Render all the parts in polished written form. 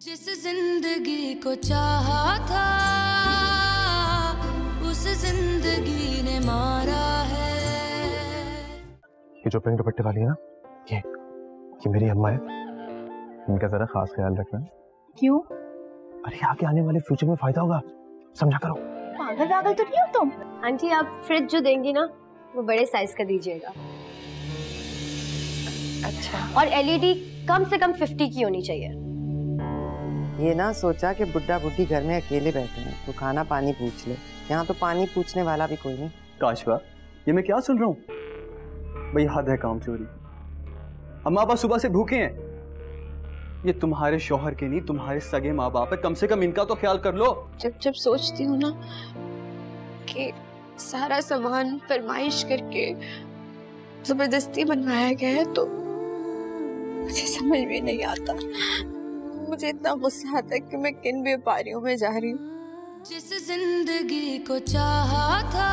जिस जिंदगी को चाहा था उस जिंदगी ने मारा है। ये जो पिंक दुपट्टे वाली है ना, ये मेरी अम्मा है। इनका जरा खास ख्याल रखना। क्यों? अरे आगे आने वाले फ्यूचर में फायदा होगा, समझा करो। पागल पागल तो नहीं हो तुम? आंटी आप फ्रिज जो देंगी ना वो बड़े साइज का दीजिएगा। अच्छा। और एलईडी कम से कम 50 की होनी चाहिए। ये ना सोचा कि बुड्ढा बुड्ढी घर में अकेले बैठे हैं तो खाना पानी पूछ ले। यहाँ तो पानी पूछने वाला भी कोई नहीं। काशवा, ये मैं क्या सुन रहा हूँ? भाई हद है काम चोरी। अम्मा बाप सुबह से भूखे हैं। ये तुम्हारे शौहर के नहीं, तुम्हारे सगे माँ बाप है, कम से कम इनका तो ख्याल कर लो। जब जब सोचती हूँ ना कि सारा सामान फरमाइश करके जबरदस्ती बनवाया गया है तो मुझे समझ में नहीं आता। मुझे इतना गुस्सा आता है कि मैं किन व्यापारियों में जा रही हूँ। जिस जिंदगी को चाहा था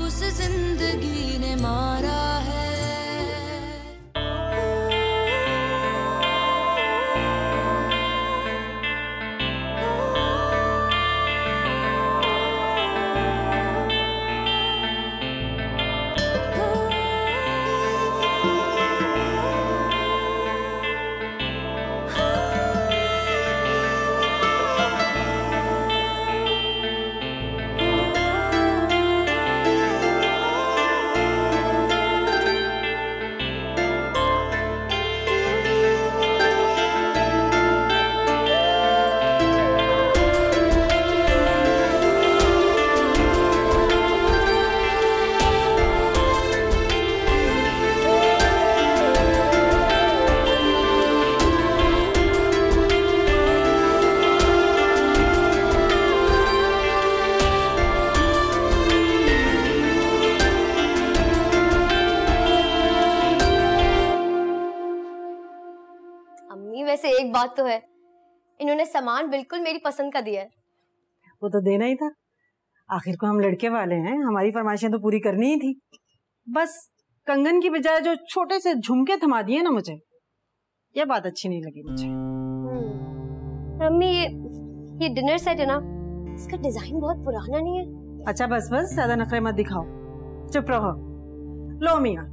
उस जिंदगी ने मारा है। वैसे एक बात तो है, इन्होंने सामान बिल्कुल मेरी पसंद का दिया है। वो तो देना ही था, आखिर को हम लड़के वाले हैं, हमारी फरमाइशें तो पूरी करनी ही थी। बस कंगन की बजाय जो छोटे से झुमके थमा दिए ना, मुझे ये बात अच्छी नहीं लगी मुझे। मम्मी ये डिनर सेट है ना, इसका डिजाइन बहुत पुराना नहीं है? अच्छा बस बस, ज्यादा नखरे मत दिखाओ, चुप रहो। लो मियाँ,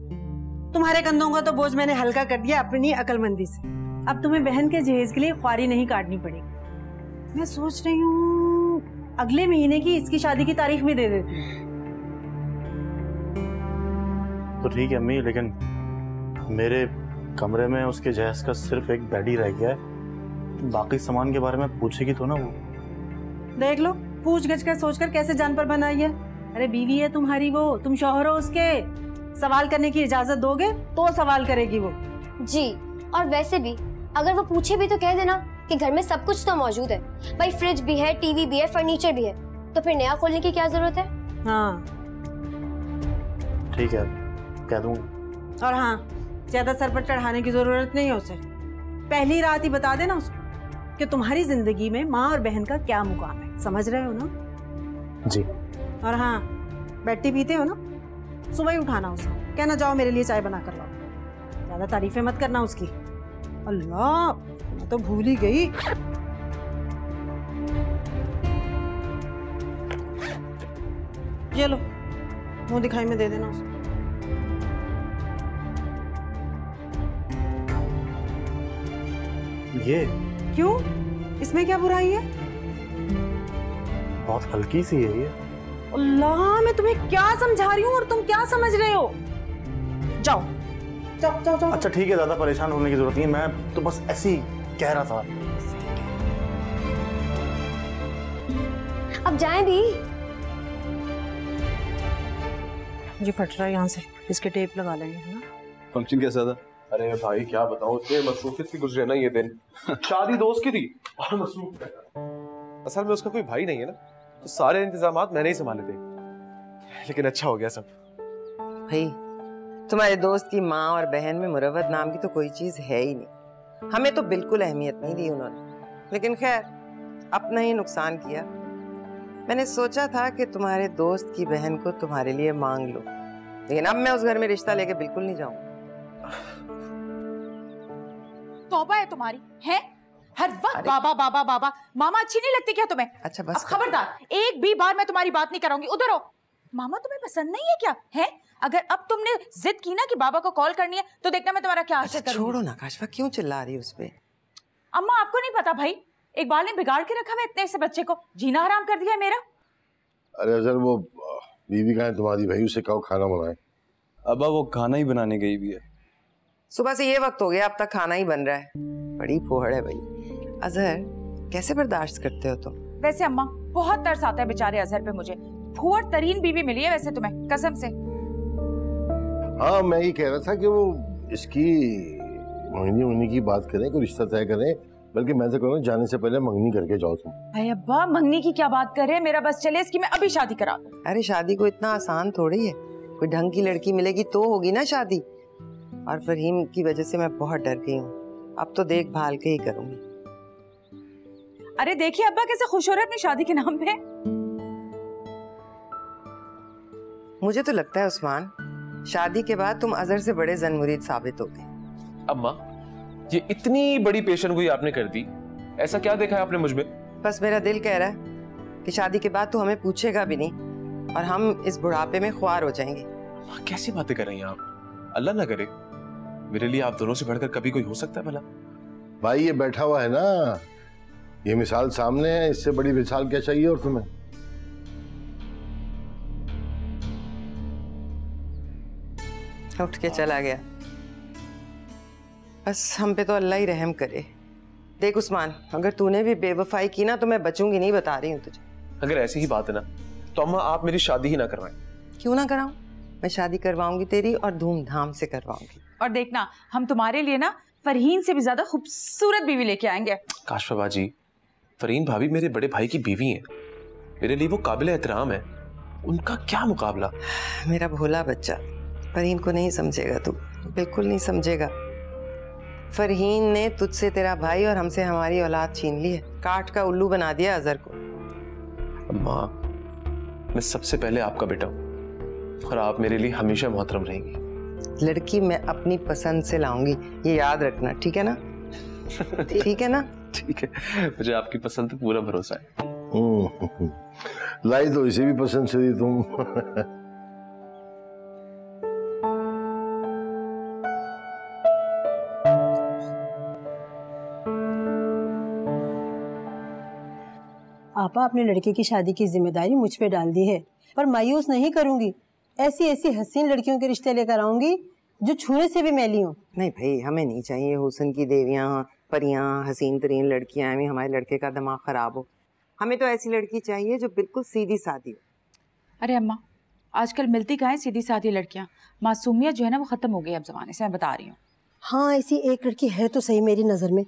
तुम्हारे कंधों का तो बोझ मैंने हल्का कर दिया अपनी अक्लमंदी से। अब तुम्हें बहन के जहेज के लिए ख्वारी नहीं काटनी पड़ेगी। मैं सोच रही हूँ अगले महीने की इसकी शादी की तारीख भी दे देती हूँ। तो ठीक है अम्मी, लेकिन मेरे कमरे में उसके जहेज का सिर्फ एक बेड ही रह गया है। बाकी सामान के बारे में पूछेगी तो ना वो। देख लो, पूछ गछ कर सोचकर कैसे जान पर बनाई है। अरे बीवी है तुम्हारी वो, तुम शौहर हो उसके। सवाल करने की इजाजत दोगे तो सवाल करेगी वो। जी, और वैसे भी अगर वो पूछे भी तो कह देना कि घर में सब कुछ तो मौजूद है। भाई फ्रिज भी है, टीवी भी है, फर्नीचर भी है, तो फिर नया खोलने की क्या जरूरत है? हाँ ठीक है, कह दूंगा। और हाँ, ज्यादा सर पर चढ़ाने की जरूरत नहीं है उसे। पहली रात ही बता देना उसको कि तुम्हारी जिंदगी में माँ और बहन का क्या मुकाम है। समझ रहे हो ना? जी। और हाँ, बैठी पीते हो ना, सुबह ही उठाना उसे, कहना जाओ मेरे लिए चाय बना कर लाओ। ज्यादा तारीफें मत करना उसकी। अल्लाह, मैं तो भूल ही गई। ये लो, मुंह दिखाई में दे देना उसको। ये क्यों? इसमें क्या बुराई है? बहुत हल्की सी है ये। अल्लाह, मैं तुम्हें क्या समझा रही हूँ और तुम क्या समझ रहे हो? जाओ जाओ जाओ जाओ। अच्छा ठीक है, ज्यादा परेशान होने की जरूरत नहीं है, मैं तो बस ऐसे ही कह रहा था। अब जाएं भी। मुझे फट रहा है यहाँ से, इसके टेप लगा लेंगे, है ना? फंक्शन कैसा था? अरे भाई क्या बताऊं, इतने मसरूफियत से गुजरे ना ये दिन। शादी दोस्त की थी और मसरूफ। असल में उसका कोई भाई नहीं है ना, तो सारे इंतजामात मैंने ही संभाले थे, लेकिन अच्छा हो गया सब। भाई तुम्हारे दोस्त की माँ और बहन में मुरव्वत नाम की तो कोई चीज है ही नहीं। हमें तो बिल्कुल अहमियत नहीं दी उन्होंने, लेकिन खैर अपना ही नुकसान किया। मैंने सोचा था कि तुम्हारे दोस्त की बहन को तुम्हारे लिए मांग लो, लेकिन अब मैं उस घर में रिश्ता लेके बिल्कुल नहीं जाऊंगा। तौबा है तुम्हारी, है? हर वक्त बाबा बाबा बाबा। मामा अच्छी नहीं लगती क्या तुम्हें? अच्छा बस अब खबरदार, एक भी बार मैं तुम्हारी बात नहीं करूंगी। उधर हो। मामा तुम्हें पसंद नहीं है क्या? है? अगर अब तुमने जिद की ना कि बाबा को कॉल करनी है तो देखना मैं तुम्हारा क्या अच्छा छोड़ो ना काशफा, क्यों चिल्ला रही है उस पे? अम्मा आपको नहीं पता भाई, इकबाल ने बिगाड़ के रखा है इतने से बच्चे को, जीना हराम कर दिया है मेरा। अरे अजहर वो बीवी कहाँ है तुम्हारी भाई, उसे कहो खाना बनाए। अब्बा वो खाना ही बनाने गई भी है। सुबह से ये वक्त हो गया अब तक खाना ही बन रहा है। बड़ी फोहड़ है भाई। अजहर कैसे बर्दाश्त करते हो तुम? वैसे अम्मा बहुत तरस आता है बेचारे अजहर पे मुझे। फुहर तरीन बीवी मिली है वैसे तुम्हें, कसम से। हाँ मैं ये कह रहा था कि वो इसकी मंगनी की बात करें, कोई रिश्ता तय करें, बल्कि मैं तो कहूँ जाने से पहले मंगनी करके जाओ तुम। भाई अब्बा मंगनी की क्या बात कर रहे हैं, मेरा बस चले इसकी मैं अभी शादी करा दूं। अरे शादी को इतना आसान थोड़ी है, कोई ढंग की लड़की मिलेगी तो होगी ना शादी। और फहीम की वजह से मैं बहुत डर गई हूँ, अब तो देखभाल के ही करूंगी। अरे देखिए अब्बा कैसे खुश हो रहे अपनी शादी के नाम पे। मुझे तो लगता है उस्मान, शादी के बाद तुम अजहर से बड़े जन-मुरीद साबित हो गए। अम्मा ये इतनी बड़ी पेशन गोई आपने कर दी, ऐसा क्या देखा है आपने मुझ में? बस मेरा दिल कह रहा है कि शादी के बाद तू हमें पूछेगा भी नहीं और हम इस बुढ़ापे में ख्वार हो जाएंगे। कैसी बातें कर रही हैं आप? अल्लाह ना करे, मेरे लिए आप दोनों से बढ़कर कभी कोई हो सकता है भला? भाई ये बैठा हुआ है ना, ये मिसाल सामने है, इससे बड़ी मिसाल क्या चाहिए और तुम्हें? उठ के चला गया। बस हम पे तो अल्लाह ही रहम करे। देख उस्मान, अगर तूने भी बेवफाई की ना तो मैं बचूंगी नहीं, बता रही हूँ तुझे। अगर ऐसी ही बात है ना तो अम्मा आप मेरी शादी ही ना करवाएं। क्यों ना कराऊं? मैं शादी करवाऊंगी तेरी और धूमधाम से करवाऊंगी। और देखना हम तुम्हारे लिए ना फरहीन से भी ज्यादा खूबसूरत बीवी लेके आएंगे। काशफा बाजी, फरहीन भाभी मेरे बड़े भाई की बीवी हैं, मेरे लिए वो काबिल एहतराम है, उनका क्या मुकाबला। मेरा भोला बच्चा, फरहीन को नहीं समझेगा तू, बिल्कुल नहीं समझेगा। फरहीन ने तुझसे तेरा भाई और हमसे हमारी औलाद छीन ली है, काट का उल्लू बना दिया अजहर को। अम्मा मैं सबसे पहले आपका बेटा हूँ और आप मेरे लिए हमेशा मोहतरम रहेंगी। लड़की मैं अपनी पसंद से लाऊंगी, ये याद रखना, ठीक है ना? ठीक है ना? ठीक है, मुझे आपकी पसंद पे पूरा भरोसा है। लाई तो इसे भी पसंद से दी तुम। आपा अपने लड़के की शादी की जिम्मेदारी मुझ पे डाल दी है, पर मायूस नहीं करूंगी। ऐसी ऐसी हसीन लड़कियों के रिश्ते लेकर आऊंगी जो छूने से भी मैली हो। नहीं भाई, हमें नहीं चाहिए हुस्न की देवियां, परियां, हसीन तरीन लड़कियां में हमारे लड़के का दिमाग खराब हो। हमें तो ऐसी लड़की चाहिए जो बिल्कुल सीधी सादी हो। अरे अम्मा आजकल मिलती कहाँ है सीधी सादी लड़कियां, मासूमियत जो है ना वो खत्म हो गई अब जमाने से, मैं बता रही हूँ। हाँ ऐसी एक लड़की है तो सही मेरी नजर में।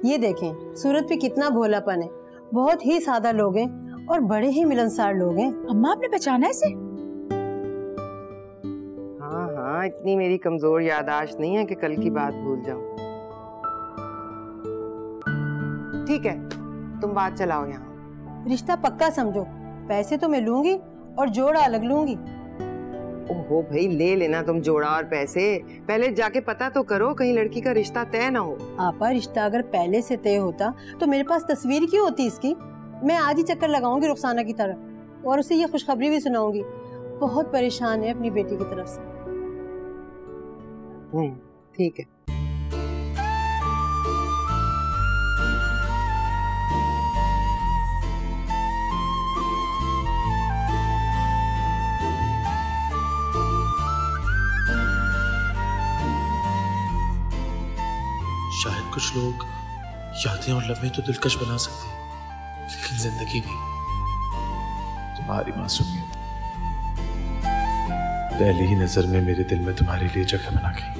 ये देखें सूरत पे कितना भोलापन है, बहुत ही सादा लोग हैं और बड़े ही मिलनसार लोग हैं। अम्मा आपने पहचाना है इसे? हाँ हाँ, इतनी मेरी कमजोर याददाश्त नहीं है कि कल की बात भूल जाऊं। ठीक है तुम बात चलाओ यहाँ। रिश्ता पक्का समझो, पैसे तो मैं लूंगी और जोड़ा अलग लूंगी। ओहो भाई ले लेना तुम जोड़ा और पैसे, पहले जाके पता तो करो कहीं लड़की का रिश्ता तय ना हो। आपा रिश्ता अगर पहले से तय होता तो मेरे पास तस्वीर क्यों होती इसकी? मैं आज ही चक्कर लगाऊंगी रुखसाना की तरफ और उसे ये खुशखबरी भी सुनाऊंगी। बहुत परेशान है अपनी बेटी की तरफ से। ठीक है। शायद कुछ लोग यादें और लम्हे तो दिलकश बना सकते हैं, लेकिन जिंदगी नहीं। तुम्हारी मासूमियत पहली ही नजर में मेरे दिल में तुम्हारे लिए जगह बना गई।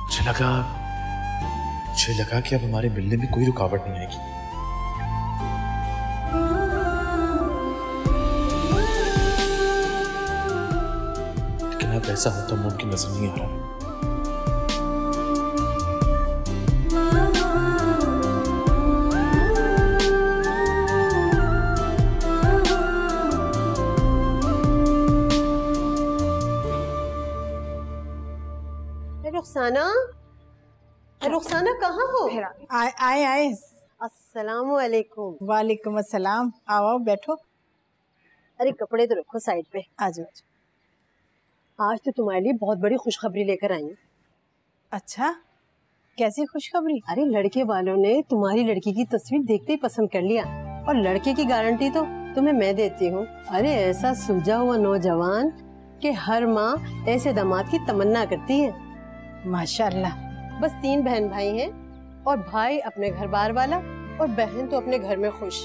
मुझे लगा कि अब हमारे मिलने में कोई रुकावट नहीं आएगी, लेकिन अब ऐसा होता मुमकिन नजर नहीं आ रहा। रुखसाना, रुखसाना कहाँ हो? आए आए। अस्सलाम वालेकुम। वालेकुम अस्सलाम। आओ आओ बैठो। अरे कपड़े तो रखो साइड पे। आ जाओ। आज तो तुम्हारे लिए बहुत बड़ी खुशखबरी लेकर आई हूँ। अच्छा, कैसी खुशखबरी? अरे लड़के वालों ने तुम्हारी लड़की की तस्वीर देखते ही पसंद कर लिया, और लड़के की गारंटी तो तुम्हें मैं देती हूँ। अरे ऐसा सुलझा हुआ नौजवान कि हर माँ ऐसे दामाद की तमन्ना करती है। माशाल्लाह। बस 3 बहन भाई हैं, और भाई अपने घर बार वाला और बहन तो अपने घर में खुश।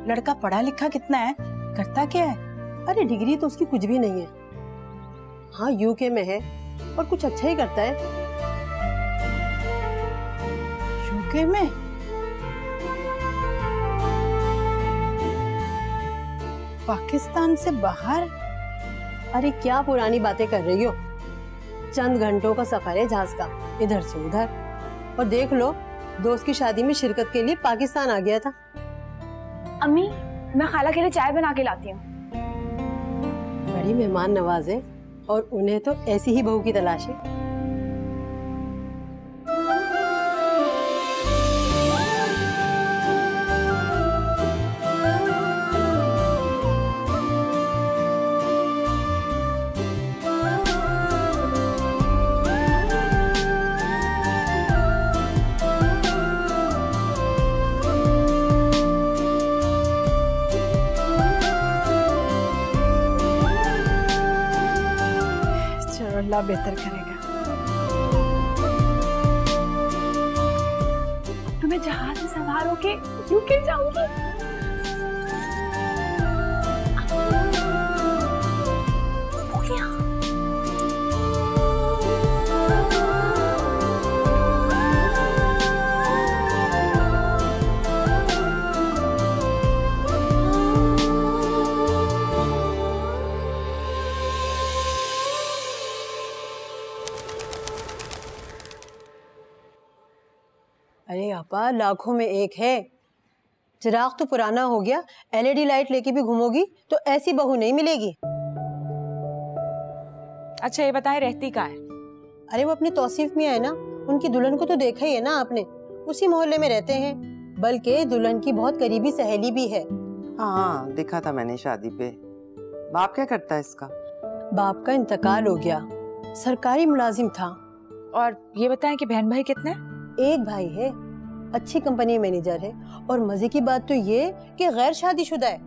लड़का पढ़ा लिखा कितना है, करता क्या है? अरे डिग्री तो उसकी कुछ भी नहीं है। हाँ यूके में है और कुछ अच्छा ही करता है। यूके में? पाकिस्तान से बाहर? अरे क्या पुरानी बातें कर रही हो, चंद घंटों का सफर है जहाज का, इधर से उधर। और देख लो, दोस्त की शादी में शिरकत के लिए पाकिस्तान आ गया था। अम्मी, मैं खाला के लिए चाय बना के लाती हूँ। बड़ी मेहमान नवाज है, और उन्हें तो ऐसी ही बहू की तलाश है। अल्लाह बेहतर करेगा। तो मैं जहाज में सवार होके यूके जाऊंगी। अरे आपा, लाखों में एक है। चिराग तो पुराना हो गया, एलईडी लाइट लेके भी घूमोगी तो ऐसी बहू नहीं मिलेगी। अच्छा ये बताएं, रहती कहाँ है? अरे वो अपनी तौसीफ में है ना, उनकी दुल्हन को तो देखा ही है ना आपने, उसी मोहल्ले में रहते हैं, बल्कि दुल्हन की बहुत करीबी सहेली भी है। हाँ देखा था मैंने शादी पे। बाप क्या करता है इसका? बाप का इंतकाल हो गया, सरकारी मुलाजिम था। और ये बताएं कि बहन भाई कितने? एक भाई है, अच्छी कंपनी मैनेजर है, और मजे की बात तो ये कि गैर शादीशुदा है।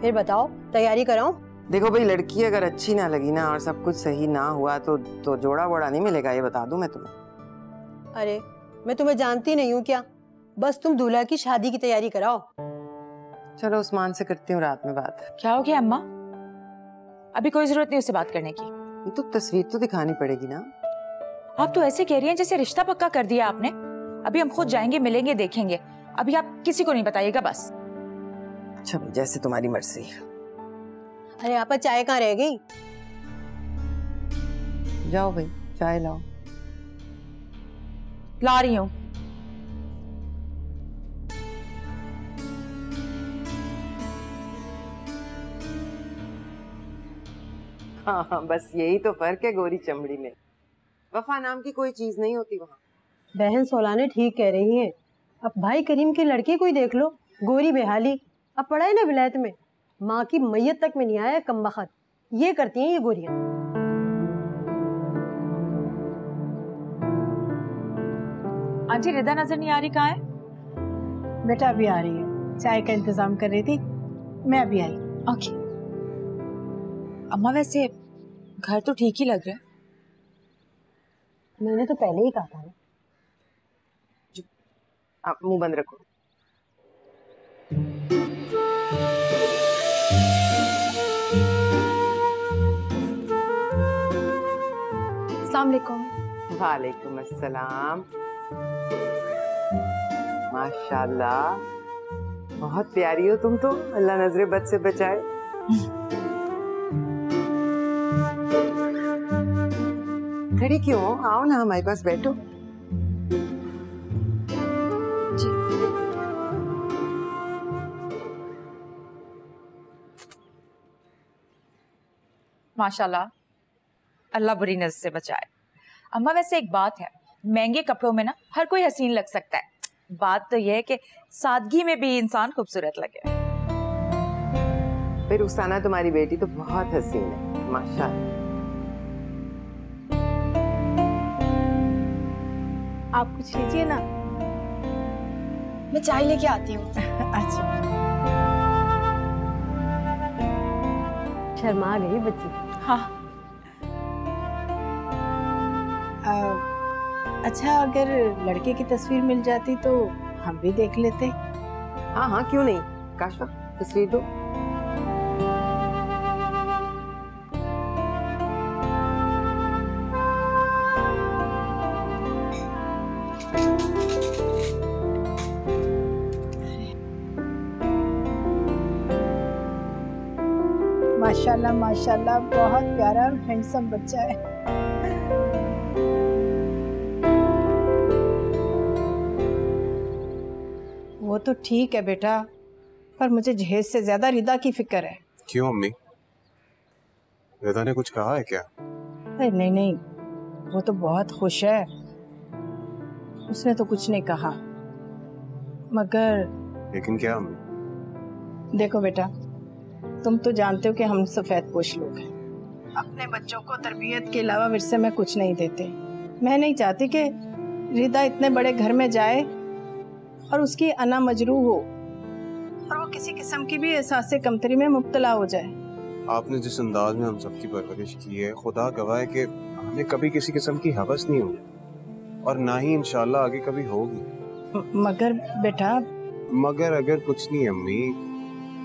फिर बताओ, तैयारी कराऊं? देखो भाई, लड़की अगर अच्छी ना लगी ना और सब कुछ सही ना हुआ तो जोड़ा बोड़ा नहीं मिलेगा, ये बता दूं मैं तुम्हें। अरे मैं तुम्हें जानती नहीं हूँ क्या? बस तुम दूल्हा की शादी की तैयारी कराओ। चलो उस्मान से करती हूँ रात में बात। क्या हो गया अम्मा? अभी कोई जरूरत नहीं उससे बात करने की। तो तस्वीर तो दिखानी पड़ेगी ना। आप तो ऐसे कह रही हैं जैसे रिश्ता पक्का कर दिया आपने। अभी हम खुद जाएंगे, मिलेंगे, देखेंगे। अभी आप किसी को नहीं बताइएगा बस। अच्छा भाई, जैसे तुम्हारी मर्जी। अरे आपा, चाय कहाँ रह गई? जाओ भाई, चाय लाओ। ला रही हूँ। हाँ बस यही तो फर्क है गोरी चमड़ी में। वफा नाम की कोई चीज नहीं होती वहाँ। बहन सोलाने ठीक कह रही हैं। अब भाई करीम के लड़के को ही देख लो, गोरी बेहाली। अब पड़ा है ना विलायत में, माँ की मैयत तक में नहीं आया कमबख्त। ये करती हैं ये गोरियां। आंटी रिदा नजर नहीं आ रही, कहाँ है? बेटा अभी आ रही है, चाय का इंतजाम कर रही थी, मैं अभी आई। ओके। अम्मा वैसे घर तो ठीक ही लग रहा है। मैंने तो पहले ही कहा था ना। आप मुंह बंद रखो। अस्सलाम वालेकुम। वालेकुम अस्सलाम। माशाल्लाह, बहुत प्यारी हो तुम तो, अल्लाह नजरे बद से बचाए। खड़ी क्यों हो? आओ ना हमारे पास बैठो। जी। माशाल्लाह, अल्लाह बुरी नजर से बचाए। अम्मा वैसे एक बात है, महंगे कपड़ों में ना हर कोई हसीन लग सकता है, बात तो यह है कि सादगी में भी इंसान खूबसूरत लगे। फिर रुखसाना तुम्हारी बेटी तो बहुत हसीन है माशाल्लाह। आप कुछ लीजिए ना। मैं चाय लेके आती हूँ। अच्छा। शर्मा गई बच्ची। हाँ। अच्छा, अगर लड़के की तस्वीर मिल जाती तो हम भी देख लेते। हाँ हाँ, क्यों नहीं। काशफा, तस्वीर दो। माशाल्लाह माशाल्लाह, बहुत प्यारा और हैंडसम बच्चा है। वो तो ठीक है बेटा, पर मुझे जहेज से ज्यादा रिदा की फिक्र है। क्यों अम्मी, रिदा ने कुछ कहा है क्या? अरे नहीं नहीं, वो तो बहुत खुश है, उसने तो कुछ नहीं कहा। मगर लेकिन क्या अम्मी? देखो बेटा, तुम तो जानते हो कि हम सफेद पोश लोग हैं, अपने बच्चों को तरबियत के अलावा विरसे में कुछ नहीं देते। मैं नहीं चाहती कि रिदा इतने बड़े घर में जाए और उसकी अना मजरू हो और वो किसी किस्म की भी एहसास कमतरी में मुब्तला हो जाए। आपने जिस अंदाज में हम सबकी परवरिश की है, खुदा गवाह है कि हमें कभी किसी किस्म की हवस नहीं हुई और ना ही इंशाल्लाह आगे कभी होगी। मगर बेटा, मगर अगर कुछ नहीं अम्मी,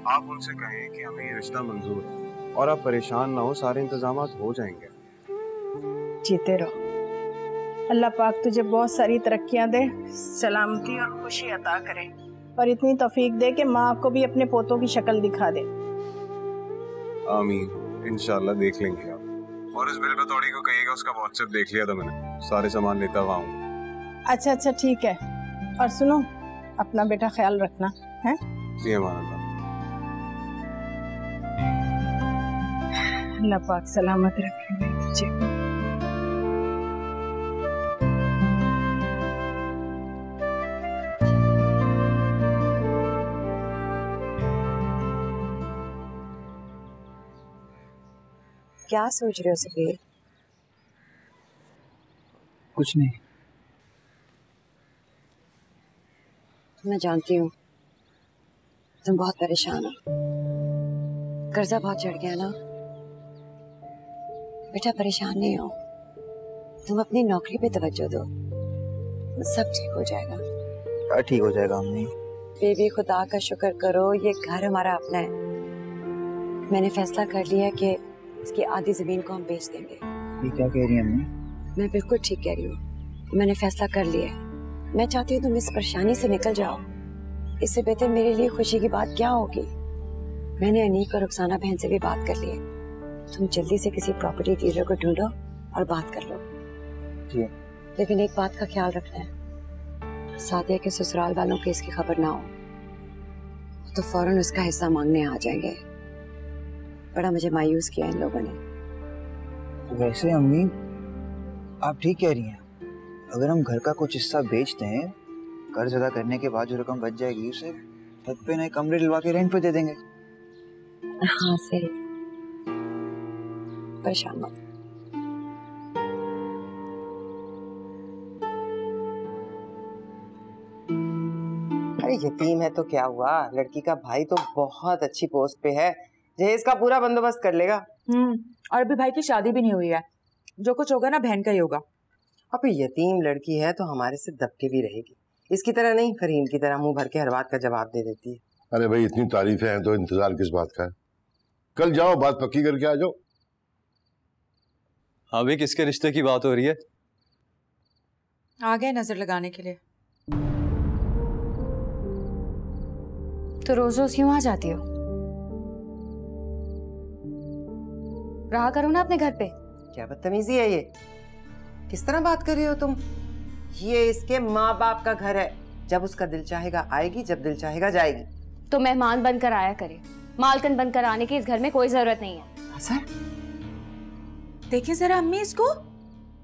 आप उनसे कहें कि हमें ये रिश्ता मंजूर है और आप परेशान ना हो, सारे इंतजामात हो जाएंगे। जीते रहो, अल्लाह पाक तुझे बहुत सारी तरक्कियां दे, सलामती और खुशी अता करे और इतनी तौफीक दे कि माँ को भी अपने पोतों की शक्ल दिखा दे। आमीन, इंशाल्लाह देख लेंगे आप। और इस बिल बतौड़ी को कहिएगा उसका व्हाट्सएप देख लिया था मैंने, सारे सामान लेता हुआ आऊंगा। अच्छा अच्छा ठीक है, और सुनो, अपना बेटा ख्याल रखना है। जी अमान अल्लाह पाक सलामत रखे मेरे बच्चे को। क्या सोच रहे हो सफीर? कुछ नहीं। मैं जानती हूँ तुम बहुत परेशान हो, कर्जा बहुत चढ़ गया ना। बेटा परेशान नहीं हो, तुम अपनी नौकरी पे तवज्जो दो, सब ठीक हो जाएगा। क्या ठीक हो जाएगा अम्मी? बेबी खुदा का शुक्र करो, ये घर हमारा अपना है। मैंने फैसला कर लिया कि इसकी आधी जमीन को हम बेच देंगे। ये क्या कह रही हैं अम्मी? मैं बिल्कुल ठीक कह रही हूँ, मैंने फैसला कर लिया है। मैं चाहती हूँ तुम इस परेशानी से निकल जाओ, इससे बेहतर मेरे लिए खुशी की बात क्या होगी। मैंने अनीक और रुखसाना बहन से भी बात कर ली है, तुम जल्दी से किसी प्रॉपर्टी डीलर को ढूंढो और बात कर लो। जी। लेकिन एक बात का ख्याल रखना है, सादिया के ससुराल वालों को इसकी खबर ना हो तो फौरन उसका हिस्सा मांगने आ जाएंगे। बड़ा मुझे मायूस किया इन लोगों ने। वैसे अम्मी आप ठीक कह रही हैं, अगर हम घर का कुछ हिस्सा बेचते हैं, कर्ज अदा करने के बाद जो रकम बच जाएगी उसे छत पे नए कमरे दिलवा के रेंट पे दे देंगे। हाँ सही, परेशान मत। अरे यतीम है तो क्या हुआ, लड़की का भाई तो बहुत अच्छी पोस्ट पे है, जहेज का पूरा बंदोबस्त कर लेगा। और अभी भाई की शादी भी नहीं हुई है, जो कुछ होगा ना बहन का ही होगा। अब यतीम लड़की है तो हमारे से दबके भी रहेगी, इसकी तरह नहीं फरीन की तरह मुंह भर के हर बात का जवाब दे देती है। अरे भाई इतनी तारीफें हैं तो इंतजार किस बात का है, कल जाओ बात पक्की करके आ जाओ। हाँ भाई, किसके रिश्ते की बात हो रही है? आ गए नजर लगाने के लिए। तो रोज रोज क्यों आ जाती हो? रहा करो ना अपने घर पे। क्या बदतमीजी है ये, किस तरह बात कर रही हो तुम? ये इसके माँ बाप का घर है, जब उसका दिल चाहेगा आएगी, जब दिल चाहेगा जाएगी। तो मेहमान बनकर आया करे, मालकन बनकर आने की इस घर में कोई जरूरत नहीं है। सर देखें जरा अम्मी इसको,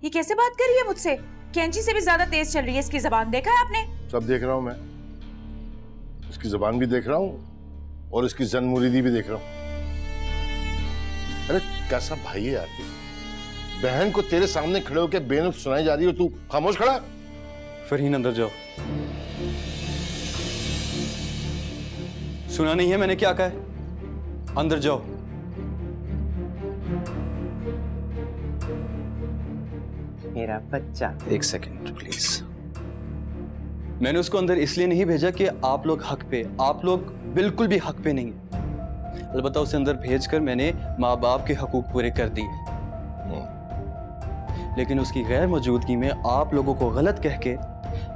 ये कैसे बात कर रही है मुझसे? कैंची से भी ज्यादा तेज चल रही है इसकी जबान, देखा है आपने? सब देख रहा हूं मैं, इसकी जबान भी देख रहा हूं और इसकी जन मुरीदी भी देख रहा हूं। अरे कैसा भाई है यार, बहन को तेरे सामने खड़े होकर बेनफ सुनाई जा रही हो, तू खामोश खड़ा। फरहीन अंदर जाओ। सुना नहीं है मैंने क्या कहा है? अंदर जाओ। मेरा बच्चा। एक सेकंड प्लीज। मैंने उसको अंदर इसलिए नहीं भेजा कि आप लोग हक पे, आप लोग बिल्कुल भी हक पे नहीं है। अलबत्ता उसे अंदर भेजकर मैंने माँ बाप के हकूक पूरे कर दिए, लेकिन उसकी गैर मौजूदगी में आप लोगों को गलत कह के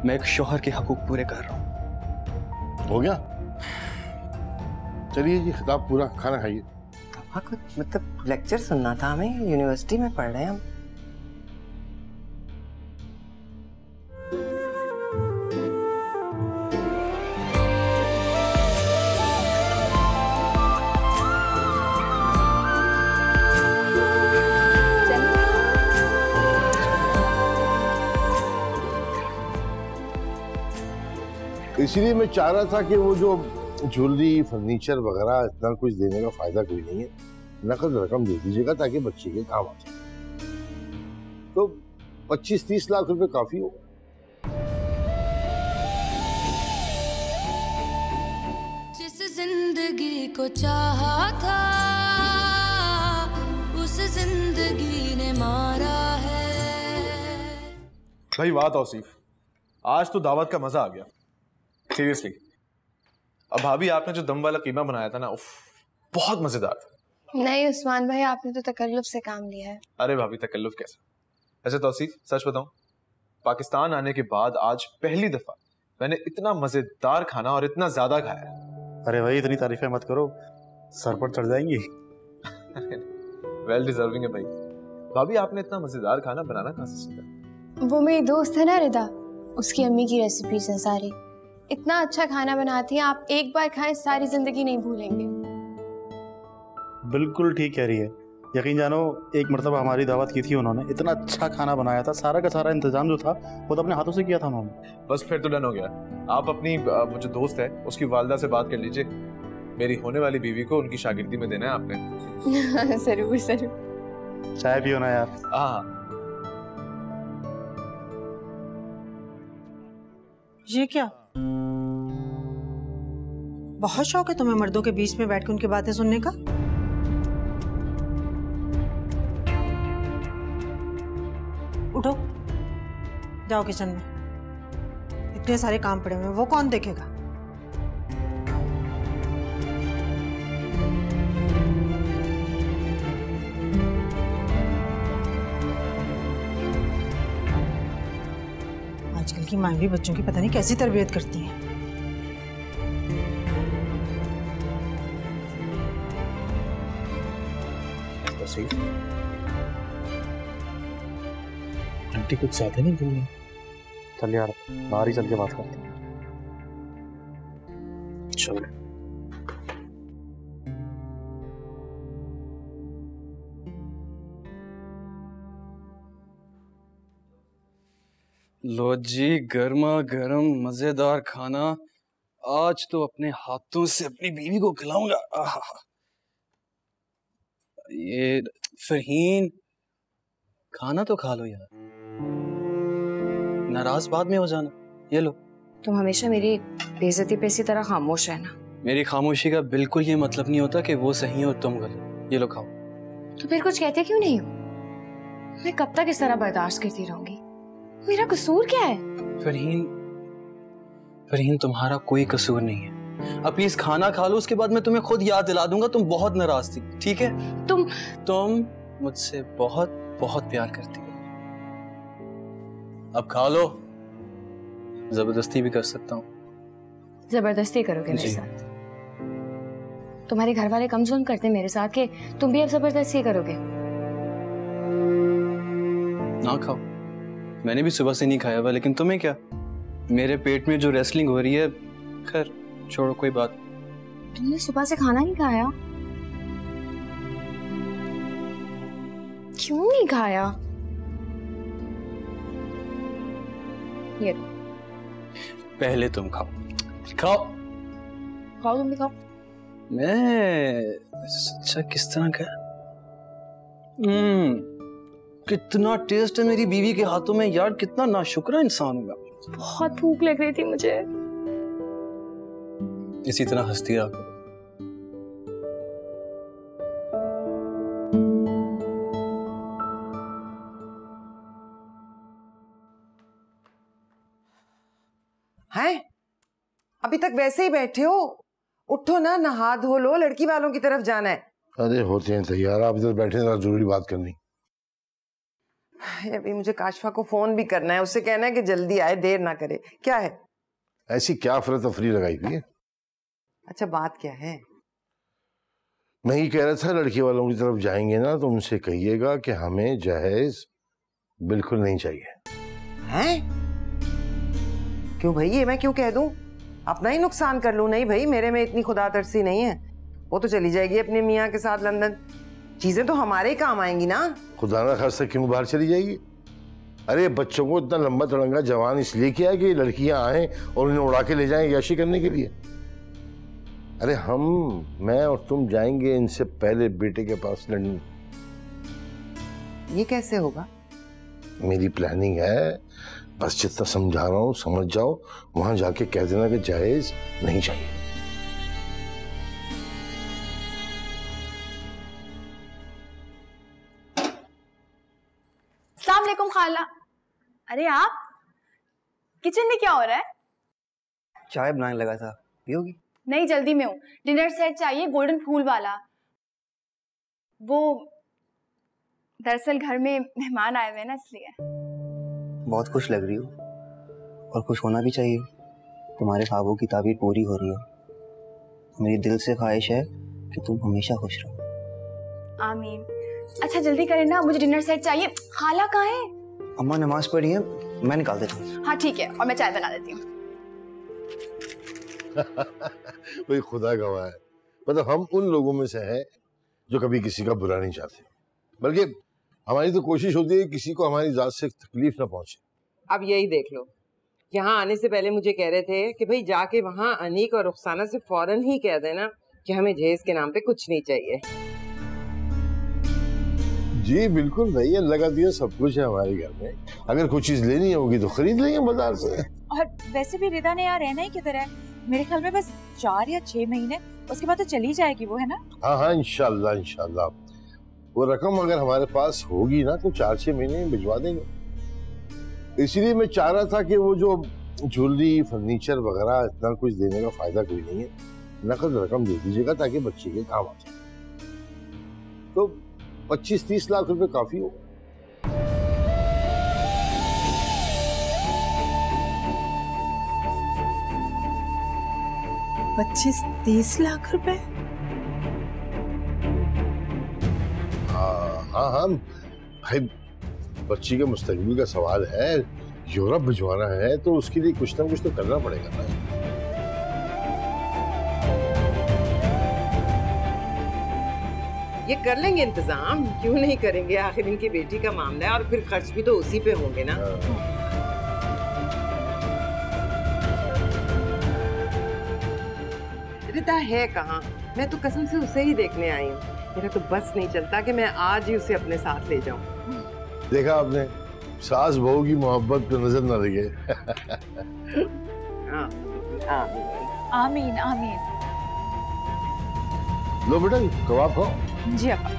मैं एक शौहर के हकूक पूरे कर रहा हूँ। हो गया? चलिए जी, खिताब पूरा, खाना खाइए। कुछ मतलब लेक्चर सुनना था हमें, यूनिवर्सिटी में पढ़ रहे हैं हम। इसीलिए मैं चाह रहा था कि वो जो ज्वेलरी, फर्नीचर वगैरह इतना कुछ देने का फायदा कोई नहीं है, नकद रकम दे दीजिएगा ताकि बच्चे के काम आ जाए। तो 25-30 लाख रुपए काफी होगा। जिस जिंदगी को चाहा था उस जिंदगी ने मारा है। भाई वाह तौसीफ, आज तो दावत का मजा आ गया सीरियसली। अब भाभी आपने जो दम वाला कीमा बनाया था ना, उफ, बहुत मजेदार था। नहीं उस्मान भाई, आपने तो तकल्लुफ से काम लिया है। अरे भाभी तकल्लुफ कैसा? ऐसे तौसीफ सच बताऊं, पाकिस्तान आने के बाद आज पहली दफा मैंने इतना मजेदार खाना और इतना ज्यादा खाया। अरे भाई इतनी तारीफें मत करो, सर पर चढ़ जाएंगी। वेल डिजर्विंग है भाई। भाभी आपने इतना मजेदार खाना बनाना कहां से सीखा? वो मेरी दोस्त है ना रिदा, उसकी अम्मी की रेसिपीज हैं सारी। इतना अच्छा खाना बनाती हैं, आप एक बार खाएं सारी जिंदगी नहीं भूलेंगे। बिल्कुल ठीक कह रही है। यकीन जानो, एक मरतबा हमारी दावत की थी उन्होंने, इतना अच्छा खाना बनाया था, सारा का सारा इंतजाम जो था वो तो अपने हाथों से किया था उन्होंने। बस फिर तो डन हो गया। आप अपनी वो जो दोस्त है उसकी वालदा से बात कर लीजिए, मेरी होने वाली बीवी को उनकी शागिर्दी में देना है आपने। जरूर जरूर। चाय पियो ना यार। हाँ। ये क्या, बहुत शौक है तुम्हें मर्दों के बीच में बैठ के उनकी बातें सुनने का? उठो, जाओ किचन में, इतने सारे काम पड़े हुए हैं, वो कौन देखेगा? आजकल की माँ भी बच्चों की पता नहीं कैसी तरबियत करती हैं। आंटी कुछ ज्यादा नहीं बोल रही? चल यार बाहर ही चल के बात करते हैं। चलो। लो जी, गर्मा गर्म मजेदार खाना। आज तो अपने हाथों से अपनी बीवी को खिलाऊंगा। आहा। ये फरहीन, खाना तो खा लो यार, नाराज बाद में हो जाना। ये लो। तुम हमेशा मेरी बेइज्जती पे इसी तरह खामोश रहना। मेरी खामोशी का बिल्कुल ये मतलब नहीं होता कि वो सही है और तुम गलत। ये लो खाओ। तो फिर कुछ कहते क्यों नहीं हो? मैं कब तक इस तरह बर्दाश्त करती रहूंगी? मेरा कसूर क्या है? फरहीन तुम्हारा कोई कसूर नहीं है। अब प्लीज खाना खा लो, उसके बाद मैं तुम्हें खुद याद दिला दूंगा तुम बहुत नाराज थी, ठीक है? तुम मुझसे बहुत बहुत प्यार करती हो। अब खा लो, जबरदस्ती भी कर सकता हूँ। जबरदस्ती करोगे मेरे साथ? तुम्हारे घर वाले कम जुल्म करते मेरे साथ कि तुम भी अब जबरदस्ती करोगे? ना खाओ, मैंने भी सुबह से नहीं खाया हुआ, लेकिन तुम्हें क्या, मेरे पेट में जो रेसलिंग हो रही है। खैर छोड़ो, कोई बात। तुमने सुबह से खाना नहीं खाया? क्यों नहीं खाया? ये पहले तुम खाओ। खाओ खाओ, तुम भी खाओ। मैं अच्छा किस तरह का? कितना टेस्ट है मेरी बीवी के हाथों में यार, कितना नाशुक्रा इंसान हूँ मैं। बहुत भूख लग रही थी मुझे। इसी तरह हंसती रहा करो। हैं? अभी तक वैसे ही बैठे हो? उठो ना, नहा धो लो, लड़की वालों की तरफ जाना है। अरे होते हैं तैयार, आप इधर बैठे ना, जरूरी बात करनी। अभी मुझे काशफा को फोन भी करना है, उससे कहना है कि जल्दी आए, देर ना करे। क्या है? ऐसी क्या अफरा तफरी लगाई हुई है? अच्छा बात क्या है? मैं ही कह रहा था लड़की वालों की तरफ जाएंगे ना तो उनसे कहिएगा कि हमें जहेज बिल्कुल नहीं चाहिए। हैं? क्यों भाई, ये मैं क्यों कह दूं? अपना ही नुकसान कर लूं? नहीं भाई, मेरे में इतनी खुदा तरसी नहीं है। वो तो चली जाएगी अपने मियाँ के साथ लंदन, चीजें तो हमारे ही काम आएंगी ना। खुदा ना खास्ता क्यों बाहर चली जाएगी? अरे बच्चों को इतना लंबा तड़ंगा जवान इसलिए किया कि लड़कियां आए और उन्हें उड़ा के ले जाएं याशी करने के लिए। अरे मैं और तुम जाएंगे इनसे पहले बेटे के पास लंदन। ये कैसे होगा? मेरी प्लानिंग है, बस जितना समझा रहा हूँ समझ जाओ, वहां जाके कह देना कि जायज नहीं चाहिए। अस्सलाम वालेकुम खाला। अरे आप किचन में क्या हो रहा है? चाय बनाने लगा था, पियोगी? नहीं, जल्दी में हूँ। डिनर सेट चाहिए, गोल्डन फूल वाला। वो दरअसल घर में मेहमान आए हुए हैं ना, इसलिए। बहुत खुश लग रही हो और खुश होना भी चाहिए। तुम्हारे ख्वाबों की ताबीर पूरी हो रही है। मेरी दिल से ख्वाहिश है कि तुम हमेशा खुश रहो। आमीन। अच्छा जल्दी करें ना, मुझे डिनर सेट चाहिए। खाला कहाँ है? अम्मा नमाज पढ़ी है, मैं निकाल देता हूँ। हाँ ठीक है, और मैं चाय बना देती हूँ। भाई खुदा गवाह है, मतलब हम उन लोगों में से हैं जो कभी किसी का बुरा नहीं चाहते, बल्कि हमारी तो कोशिश होती है कि किसी को हमारी जात से तकलीफ ना पहुंचे। अब यही देख लो, यहाँ आने से पहले मुझे कह रहे थे कि भाई जाके वहाँ अनीक और रुखसाना से फौरन ही कह देना कि हमें जहेज के नाम पे कुछ नहीं चाहिए। जी बिल्कुल नहीं, अल्लाह का दिया सब कुछ है हमारे घर में। अगर कुछ चीज लेनी होगी तो खरीद लेंगे बाजार से। और वैसे भी रिदा ने यहाँ रहना ही किधर है? मेरे ख्याल में बस 4 या 6 महीने, उसके बाद तो चली जाएगी वो, है ना? हाँ हाँ इंशाल्लाह इंशाल्लाह। वो रकम अगर हमारे पास होगी ना तो 4-6 महीने में भिजवा देंगे। इसीलिए मैं चाह रहा था कि वो जो ज्वेलरी फर्नीचर वगैरह इतना कुछ देने का फायदा कोई नहीं है, नकद रकम दे दीजिएगा ताकि बच्चे के काम आ जाए। तो 25-30 लाख रुपए काफी हो। $25-30 लाख रुपए? हाँ भाई, बच्ची के मुस्तकबिल का सवाल है, यूरोप भिजवाना है तो उसके लिए कुछ ना कुछ तो करना पड़ेगा ना। ये कर लेंगे इंतजाम, क्यों नहीं करेंगे? आखिर इनकी बेटी का मामला है और फिर खर्च भी तो उसी पे होंगे ना। रिता है कहाँ? मैं तो कसम से उसे ही देखने आई हूँ। मेरा तो बस नहीं चलता कि मैं आज ही उसे अपने साथ ले जाऊं। देखा आपने, सास बहू की मोहब्बत पे नजर न लगे। आमीन आमीन। लो बेटा कबाब खाओ। जी अब्बा।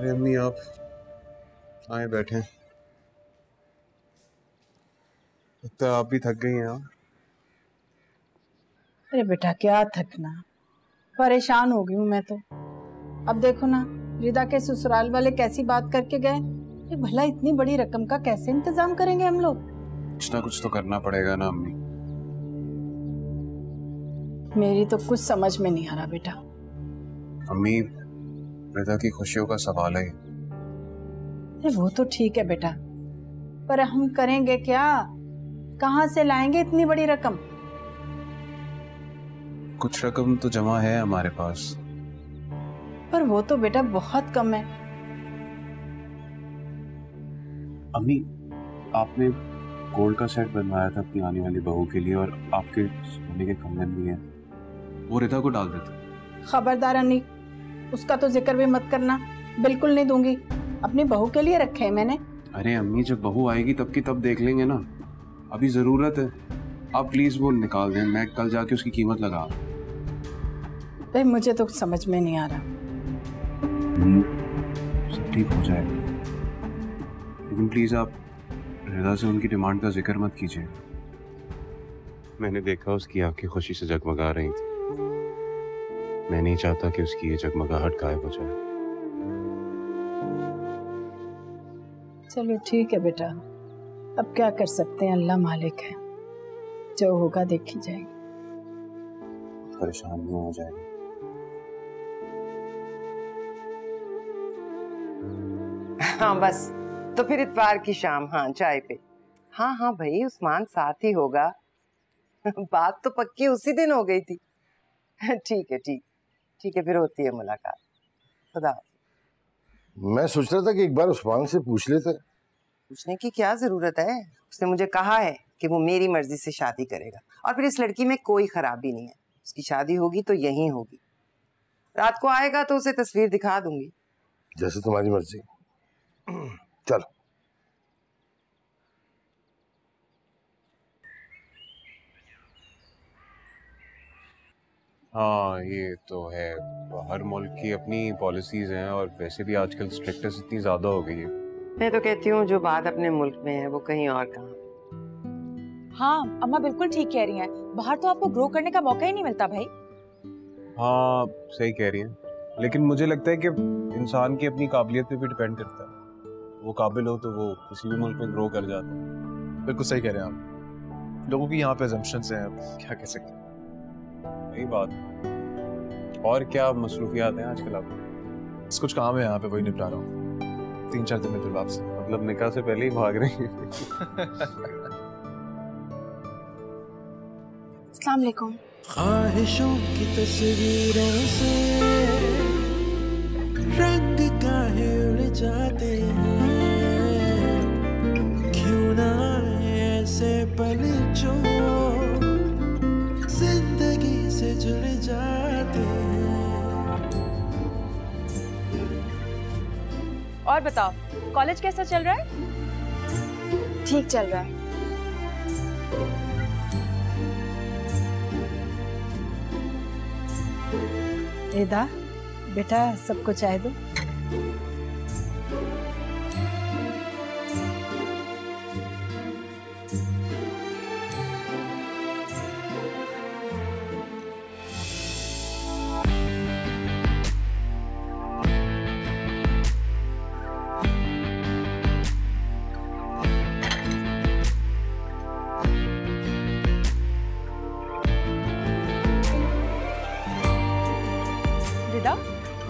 अम्मी आप आए बैठे, लगता है आप भी थक गई हैं। अरे बेटा क्या थकना, परेशान हो गई हूँ मैं तो। अब देखो ना, रिदा के ससुराल वाले कैसी बात करके गए। भला इतनी बड़ी रकम का कैसे इंतजाम करेंगे हम लोग? कुछ ना कुछ तो करना पड़ेगा ना अम्मी। मेरी तो कुछ समझ में नहीं आ रहा बेटा। अम्मी, रिदा की खुशियों का सवाल है। वो तो ठीक है बेटा, पर हम करेंगे क्या? कहाँ से लाएंगे इतनी बड़ी रकम? कुछ रकम तो जमा है हमारे पास, पर वो तो बेटा बहुत कम है। अम्मी, आपने गोल्ड का सेट बनवाया था अपनी आने वाली बहू के लिए, और आपके सोने के कंगन भी हैं, वो रिदा को डाल देते। खबरदार अन्नी, उसका तो जिक्र भी मत करना, बिल्कुल नहीं दूंगी। अपनी बहू के लिए रखे हैं मैंने। अरे अम्मी, जब बहू आएगी तब की तब देख लेंगे ना, अभी जरूरत है। आप प्लीज वो निकाल दें, मैं कल जाके उसकी कीमत लगा। भाई मुझे तो समझ में नहीं आ रहा। सब ठीक हो जाएगा, लेकिन प्लीज आप रिदा से उनकी डिमांड का जिक्र मत कीजिए। मैंने देखा उसकी आंखें खुशी से जगमगा रही थी। मैं नहीं चाहता कि उसकी ये जगमगाहट गायब हो जाए। चलो ठीक है बेटा, अब क्या कर सकते हैं, अल्लाह मालिक है, जो होगा देखी जाएगी। परेशान नहीं हो जाएगा। हाँ बस, तो फिर इतवार की शाम, हाँ चाय पे। हाँ हाँ भाई, उस्मान साथ ही होगा। बात तो पक्की उसी दिन हो गई थी। ठीक है, ठीक है, फिर होती है मुलाकात। खुदा। मैं सोच रहा था कि एक बार उस्मान से पूछ लेते। पूछने की क्या जरूरत है? उसने मुझे कहा है कि वो मेरी मर्जी से शादी करेगा, और फिर इस लड़की में कोई खराबी नहीं है। उसकी शादी होगी तो यहीं होगी। रात को आएगा तो उसे तस्वीर दिखा दूंगी। जैसे तुम्हारी मर्जी। चलो। हाँ ये तो है, हर मुल्क की अपनी पॉलिसीज हैं, और वैसे भी आजकल स्ट्रिक्टनेस इतनी ज्यादा हो गई है। मैं तो कहती हूँ जो बात अपने मुल्क में है वो कहीं और कहाँ। हाँ अम्मा बिल्कुल ठीक कह रही हैं, बाहर तो आपको ग्रो करने का मौका ही नहीं मिलता भाई। हाँ सही कह रही हैं, लेकिन मुझे लगता है कि इंसान की अपनी काबिलियत पे भी डिपेंड करता है। वो काबिल हो तो वो किसी भी मुल्क में ग्रो कर जाता है। बिल्कुल सही कह रहे हैं आप। लोगों की यहाँ पे assumptions हैं, क्या कह सकते हैं। वही बात। और क्या मसरूफियात हैं आजकल आपको? बस कुछ काम है यहाँ पे, वही निपटा रहा हूँ। 3-4 दिन में फिर वापस। मतलब निकाह से पहले ही भाग रहे हैं। अस्सलाम वालेकुम। ख्वाहिशों की तस्वीरों से रंग काहे उड़ जाते हैं, क्यों ना ऐसे पल जो जिंदगी से जुड़ जाते हैं। और बताओ कॉलेज कैसा चल रहा है? ठीक चल रहा है। रिदा बेटा, सबको चाय दो।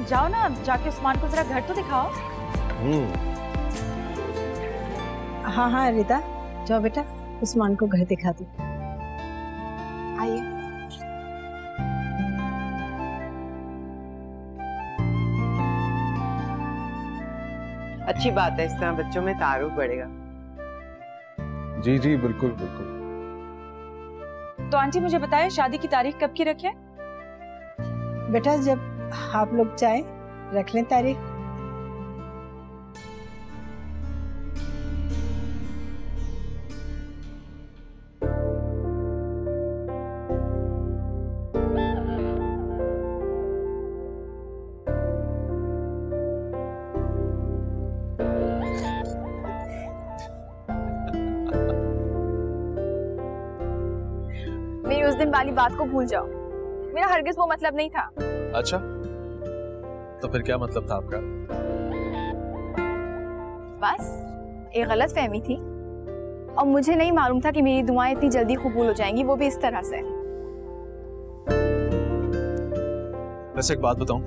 जाओ ना, जाके उस्मान को जरा घर तो दिखाओ। हाँ हाँ रिदा, जाओ बेटा, उस्मान को घर दिखा दो। आइए। अच्छी बात है, इस तरह बच्चों में तारुफ बढ़ेगा। जी जी बिल्कुल बिल्कुल। तो आंटी मुझे बताए शादी की तारीख कब की रखें? बेटा जब आप लोग चाहे रख लें तारीख। मेरी उस दिन वाली बात को भूल जाओ, मेरा हरगिज वो मतलब नहीं था। अच्छा, तो फिर क्या मतलब था आपका? बस एक गलत फहमी थी, और मुझे नहीं मालूम था कि मेरी दुआएं इतनी जल्दी कबूल हो जाएंगी, वो भी इस तरह से। वैसे एक बात बताऊं,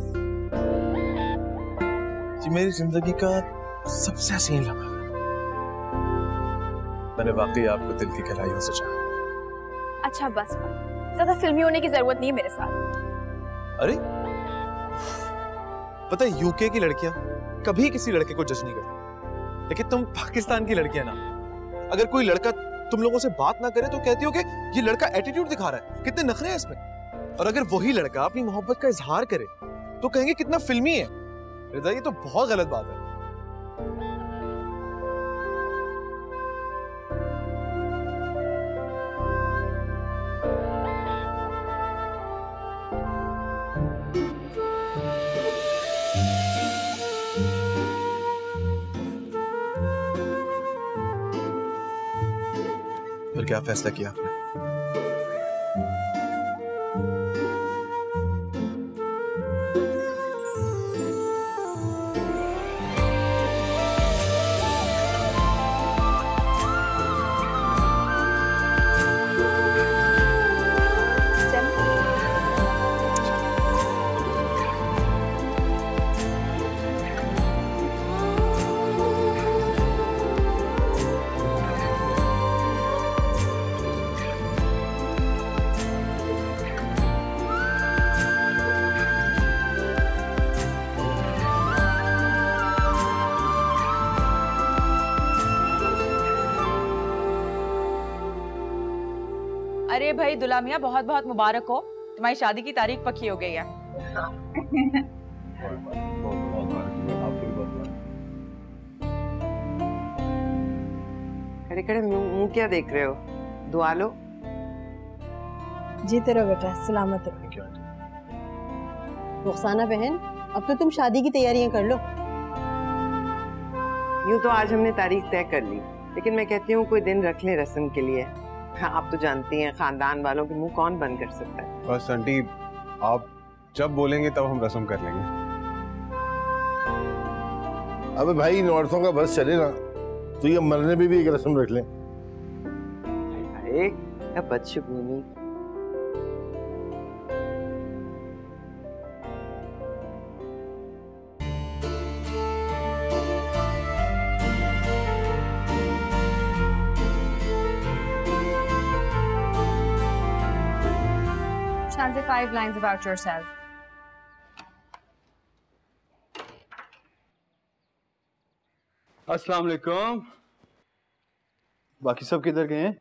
ये मेरी जिंदगी का सबसे हसीन लम्हा है। मैंने वाकई आपको दिल की गहराइयों से चाहा। अच्छा बस, ज्यादा फिल्मी होने की जरूरत नहीं है मेरे साथ। अरे पता है, यूके की लड़कियां कभी किसी लड़के को जज नहीं करती, लेकिन तुम पाकिस्तान की लड़कियां ना, अगर कोई लड़का तुम लोगों से बात ना करे तो कहती हो कि ये लड़का एटीट्यूड दिखा रहा है, कितने नखरे हैं इसमें। और अगर वही लड़का अपनी मोहब्बत का इजहार करे तो कहेंगे कितना फिल्मी है। रिदा, ये तो बहुत गलत बात है। फिर क्या फैसला किया आपने? अरे भाई दुल्हा मियां, बहुत बहुत मुबारक हो, तुम्हारी शादी की तारीख पक्की हो गई है। खड़े खड़े मुंह क्या देख रहे हो? दुआ लो। जीते रहो बेटा, सलामत रहो। रुखसाना बहन, अब तो तुम शादी की तैयारियां कर लो। यूं तो आज हमने तारीख तय कर ली, लेकिन मैं कहती हूँ कोई दिन रख ले रस्म के लिए। हाँ, आप तो जानती हैं खानदान वालों के मुंह कौन बंद कर सकता है। बस आंटी, आप जब बोलेंगे तब हम रस्म कर लेंगे। अबे भाई, इन औरतों का बस चले ना तो ये मरने में भी एक रस्म रख लें। अरे क्या बदशगुनी। Say 5 lines about yourself. अस्सलाम वालेकुम। बाकी सब किधर गए हैं?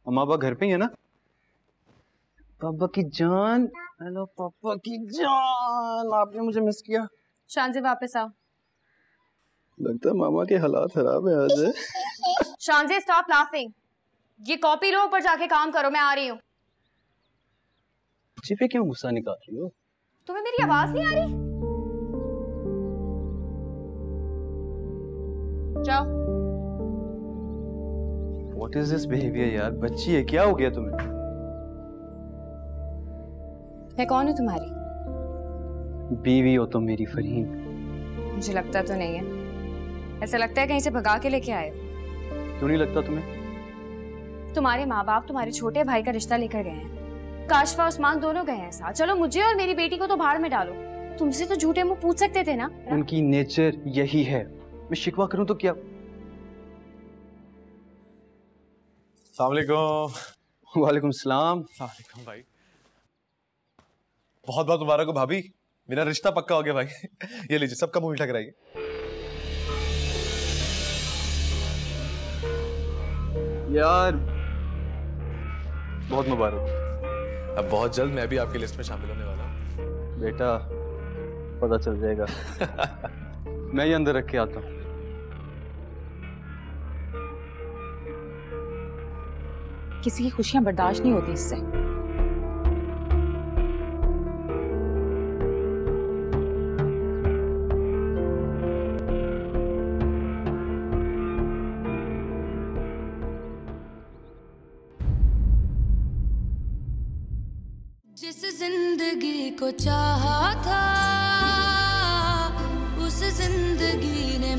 अम्मा पापा घर पे ही है ना? पापा की जान, हेलो पापा की जान, आपने मुझे मिस किया। शांति वापस आओ। लगता है मामा के हालात खराब है आज। शांति स्टॉप लाफिंग। ये कॉपी लो, ऊपर जाके काम करो, मैं आ रही हूँ। जी पे क्यों गुस्सा निकाल रही हो? तुम्हें मेरी आवाज नहीं आ रही? जाओ। What is this behavior यार? बच्ची है, क्या हो गया तुम्हें? मैं कौन हूँ तुम्हारी? बीवी हो तुम मेरी फरीन। मुझे लगता तो नहीं है। ऐसा लगता है कहीं से भगा के लेके आए हो। क्यों नहीं लगता तुम्हें? तुम्हारे माँ बाप तुम्हारे छोटे भाई का रिश्ता लेकर गए हैं। काशफा उस्मान दोनों गए हैं साथ। चलो मुझे और मेरी बेटी को तो भाड़ में डालो। तुमसे तो झूठे मुंह पूछ सकते थे ना। उनकी नेचर यही है। मैं शिकवा करूं तो क्या? अस्सलाम वालेकुम। वालेकुम सलाम। वालेकुम भाई। बहुत बहुत मुबारक हो भाभी, मेरा रिश्ता पक्का हो गया भाई। ये लीजिए, सबका मुंह मीठा कराइए। यार बहुत मुबारक। अब बहुत जल्द मैं भी आपकी लिस्ट में शामिल होने वाला हूँ। बेटा पता चल जाएगा। मैं ये अंदर रख के आता हूँ। किसी की खुशियां बर्दाश्त नहीं होती इससे। जिस जिंदगी को चाहा था उस जिंदगी ने